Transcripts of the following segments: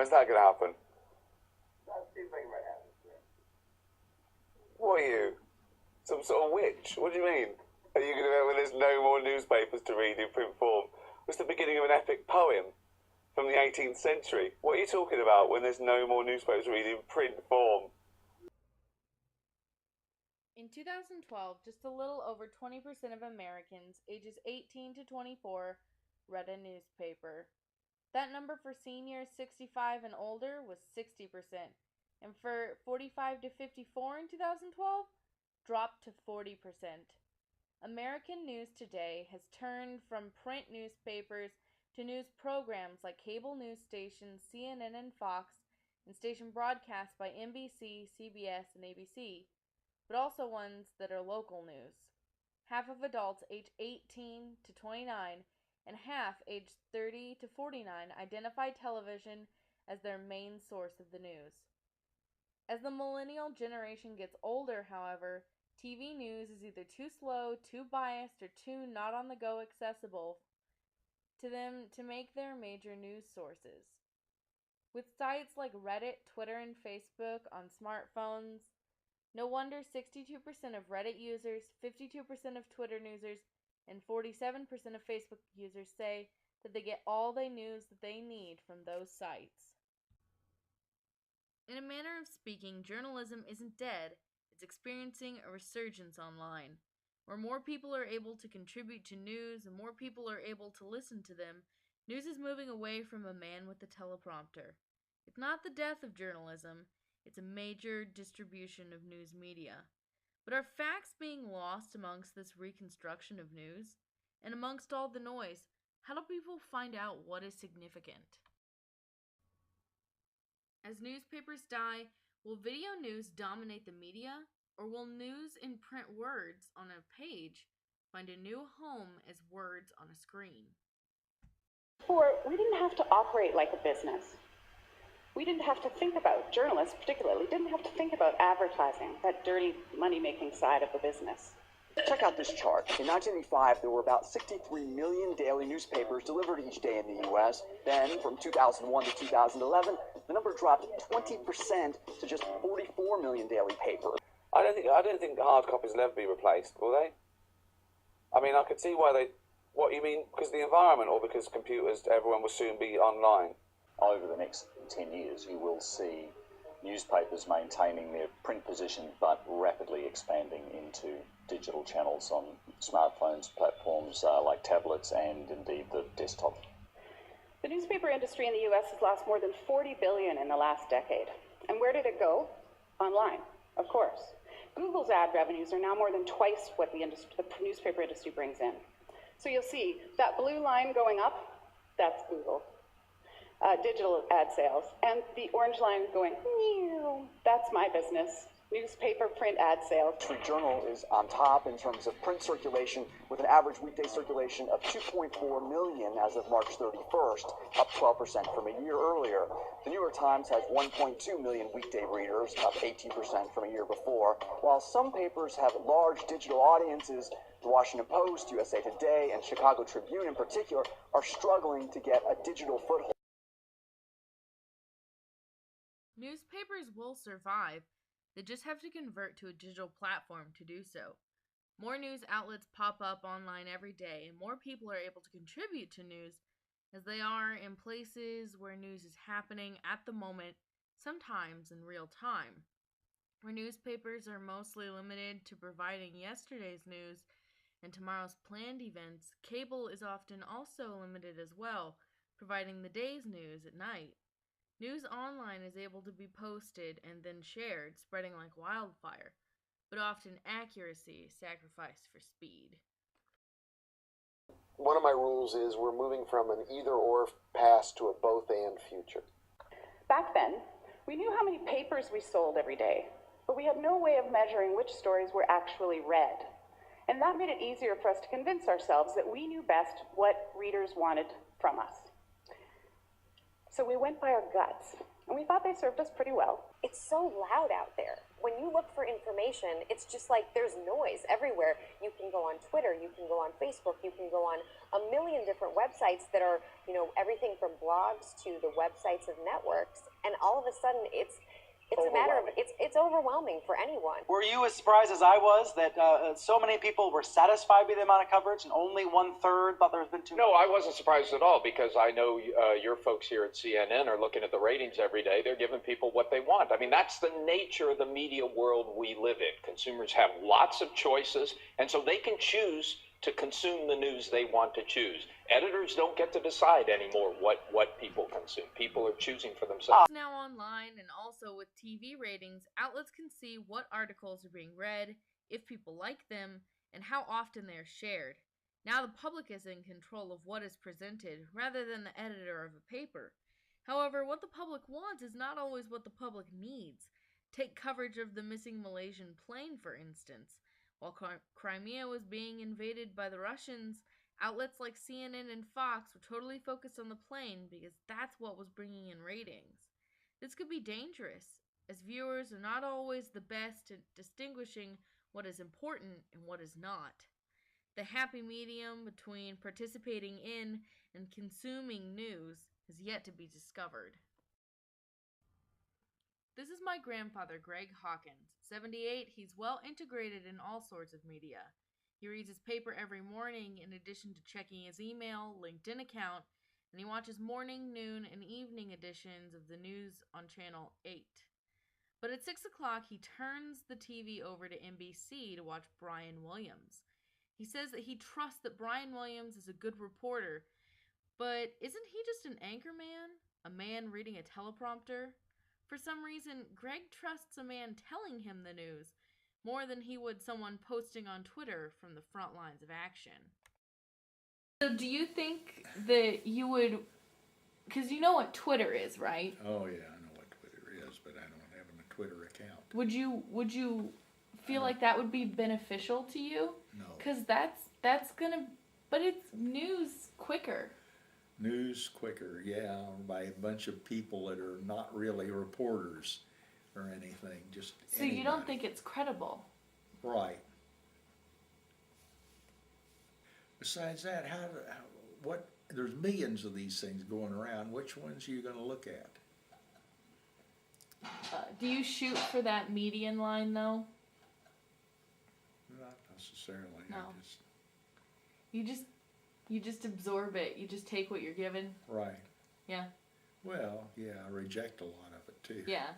When's that going to happen? What are you? Some sort of witch? What do you mean? Are you going to, when there's no more newspapers to read in print form? It's the beginning of an epic poem from the 18th century. What are you talking about when there's no more newspapers to read in print form? In 2012, just a little over 20% of Americans ages 18 to 24 read a newspaper. That number for seniors 65 and older was 60%, and for 45 to 54 in 2012, dropped to 40%. American news today has turned from print newspapers to news programs like cable news stations CNN and Fox, and station broadcasts by NBC, CBS, and ABC, but also ones that are local news. Half of adults aged 18 to 29 and half aged 30 to 49 identify television as their main source of the news. As the millennial generation gets older, however, TV news is either too slow, too biased, or too not on the go accessible to them to make their major news sources. With sites like Reddit, Twitter, and Facebook on smartphones, no wonder 62% of Reddit users, 52% of Twitter users, and 47% of Facebook users say that they get all the news that they need from those sites. In a manner of speaking, journalism isn't dead. It's experiencing a resurgence online, where more people are able to contribute to news and more people are able to listen to them. News is moving away from a man with a teleprompter. It's not the death of journalism, it's a major distribution of news media. But are facts being lost amongst this reconstruction of news? And amongst all the noise, how do people find out what is significant? As newspapers die, will video news dominate the media, or will news in print words on a page find a new home as words on a screen? Before, we didn't have to operate like a business. We didn't have to think about, journalists particularly, didn't have to think about advertising, that dirty money-making side of the business. Check out this chart. In 1985, there were about 63 million daily newspapers delivered each day in the U.S. Then, from 2001 to 2011, the number dropped 20% to just 44 million daily papers. I don't think hard copies will ever be replaced, will they? I mean, I could see why they... What, you mean because of the environment or because computers, everyone will soon be online? Over the next 10 years, you will see newspapers maintaining their print position but rapidly expanding into digital channels on smartphones, platforms like tablets, and indeed the desktop. The newspaper industry in the U.S. has lost more than $40 billion in the last decade. And where did it go? Online, of course. Google's ad revenues are now more than twice what the newspaper industry brings in. So you'll see that blue line going up, that's Google. Digital ad sales. And the orange line going, that's my business. Newspaper print ad sales. The Street Journal is on top in terms of print circulation, with an average weekday circulation of 2.4 million as of March 31st, up 12% from a year earlier. The New York Times has 1.2 million weekday readers, up 18% from a year before. While some papers have large digital audiences, the Washington Post, USA Today, and Chicago Tribune in particular are struggling to get a digital foothold. Newspapers will survive. They just have to convert to a digital platform to do so. More news outlets pop up online every day, and more people are able to contribute to news as they are in places where news is happening at the moment, sometimes in real time. Where newspapers are mostly limited to providing yesterday's news and tomorrow's planned events, cable is often also limited as well, providing the day's news at night. News online is able to be posted and then shared, spreading like wildfire, but often accuracy is sacrificed for speed. One of my rules is we're moving from an either-or past to a both-and future. Back then, we knew how many papers we sold every day, but we had no way of measuring which stories were actually read. And that made it easier for us to convince ourselves that we knew best what readers wanted from us. So we went by our guts, and we thought they served us pretty well. It's so loud out there. when you look for information, it's just like there's noise everywhere. You can go on Twitter, you can go on Facebook, you can go on a million different websites that are, you know, everything from blogs to the websites of networks, and all of a sudden it's a matter of, it's overwhelming for anyone. Were you as surprised as I was that so many people were satisfied with the amount of coverage and only 1/3 thought there has been too much? No, I wasn't surprised at all, because I know your folks here at CNN are looking at the ratings every day. They're giving people what they want. I mean, that's the nature of the media world we live in. Consumers have lots of choices, and so they can choose to consume the news they want to choose. Editors don't get to decide anymore what people consume. People are choosing for themselves. Now online and also with TV ratings, outlets can see what articles are being read, if people like them, and how often they are shared. Now the public is in control of what is presented rather than the editor of a paper. However, what the public wants is not always what the public needs. Take coverage of the missing Malaysian plane, for instance. While Crimea was being invaded by the Russians, outlets like CNN and Fox were totally focused on the plane because that's what was bringing in ratings. This could be dangerous, as viewers are not always the best at distinguishing what is important and what is not. The happy medium between participating in and consuming news is yet to be discovered. This is my grandfather, Greg Hawkins. 78, he's well integrated in all sorts of media. He reads his paper every morning in addition to checking his email, LinkedIn account, and he watches morning, noon, and evening editions of the news on Channel 8. But at 6 o'clock, he turns the TV over to NBC to watch Brian Williams. He says that he trusts that Brian Williams is a good reporter, but isn't he just an anchorman? A man reading a teleprompter? For some reason, Greg trusts a man telling him the news more than he would someone posting on Twitter from the front lines of action. So do you think that you would, because you know what Twitter is, right? Oh yeah, I know what Twitter is, but I don't have a Twitter account. Would you feel like that would be beneficial to you? No. Because that's gonna, but it's news quicker. News quicker, yeah, by a bunch of people that are not really reporters or anything, just So anybody. you don't think it's credible? Right. Besides that, there's millions of these things going around. Which ones are you going to look at? Do you shoot for that median line, though? Not necessarily. No. I just, You just absorb it. You just take what you're given. right. Yeah. Well, yeah, I reject a lot of it too. Yeah.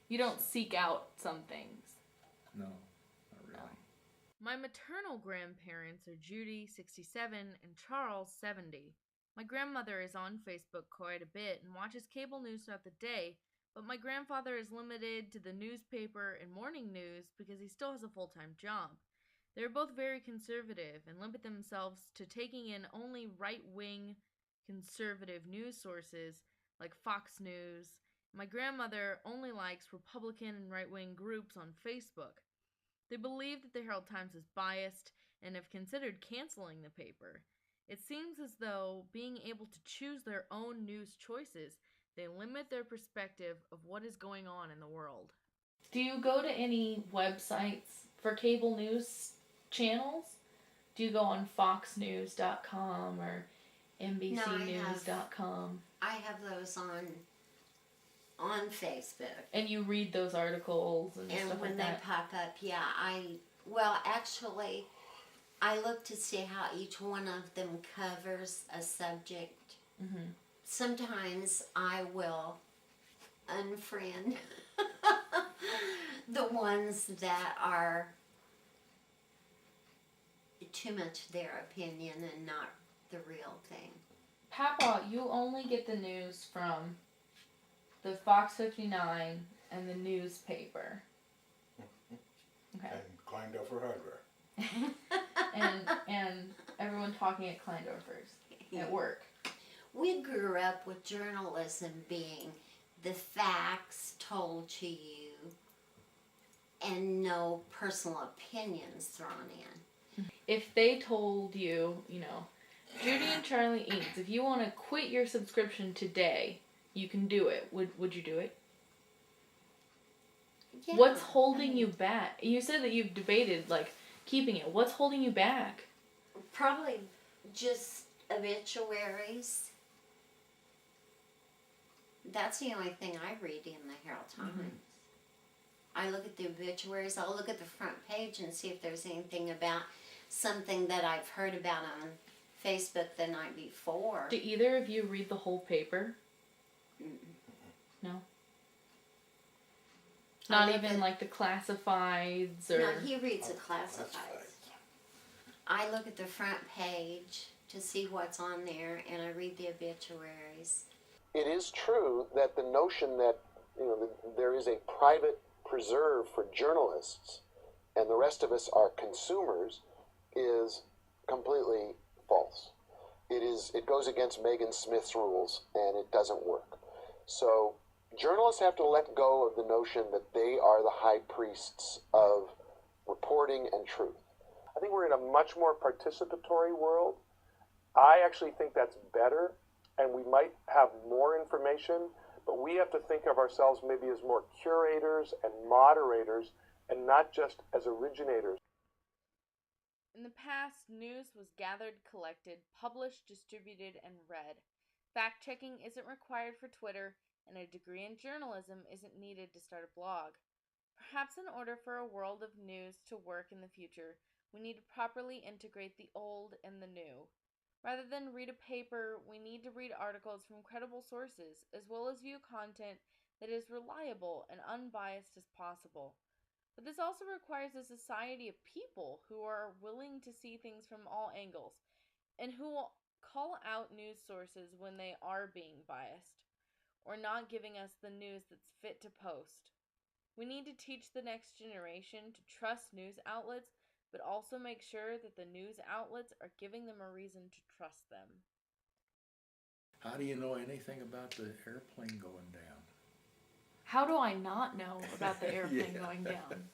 You don't seek out some things. No, not really. No. My maternal grandparents are Judy, 67, and Charles, 70. My grandmother is on Facebook quite a bit and watches cable news throughout the day, but my grandfather is limited to the newspaper and morning news because he still has a full-time job. They are both very conservative and limit themselves to taking in only right-wing conservative news sources like Fox News. My grandmother only likes Republican and right-wing groups on Facebook. They believe that the Herald Times is biased and have considered canceling the paper. It seems as though being able to choose their own news choices, they limit their perspective of what is going on in the world. Do you go to any websites for cable news channels? Do you go on foxnews.com or NBCnews.com? I have those on Facebook. And you read those articles and stuff And when like they that? pop up, yeah, actually, I look to see how each one of them covers a subject. Mm-hmm. Sometimes I will unfriend the ones that are too much their opinion and not the real thing. Papa, you only get the news from the Fox 59 and the newspaper. Okay. And Kleindofer Hardware. and everyone talking at Kleindorfer's at work. We grew up with journalism being the facts told to you and no personal opinions thrown in. If they told you, Judy and Charlie Eames, if you want to quit your subscription today, you can do it. Would you do it? Yeah, What's holding you back? You said that you've debated, like, keeping it. What's holding you back? Probably just obituaries. That's the only thing I read in the Herald Times. Mm-hmm. I look at the obituaries. I'll look at the front page and see if there's anything about something that I've heard about on Facebook the night before. Do either of you read the whole paper? Mm-mm. No? I Not look even at- like the classifieds or... No, he reads the classifieds. I look at the front page to see what's on there, and I read the obituaries. It is true that the notion that there is a private preserve for journalists and the rest of us are consumers is completely false. It goes against Megan Smith's rules, and it doesn't work. So journalists have to let go of the notion that they are the high priests of reporting and truth. I think we're in a much more participatory world. I actually think that's better, and we might have more information, but we have to think of ourselves maybe as more curators and moderators and not just as originators. In the past, news was gathered, collected, published, distributed, and read. Fact-checking isn't required for Twitter, and a degree in journalism isn't needed to start a blog. Perhaps in order for a world of news to work in the future, we need to properly integrate the old and the new. Rather than read a paper, we need to read articles from credible sources, as well as view content that is reliable and unbiased as possible. But this also requires a society of people who are willing to see things from all angles, and who will call out news sources when they are being biased, or not giving us the news that's fit to post. We need to teach the next generation to trust news outlets, but also make sure that the news outlets are giving them a reason to trust them. How do you know anything about the airplane going down? How do I not know about the airplane Yeah. going down?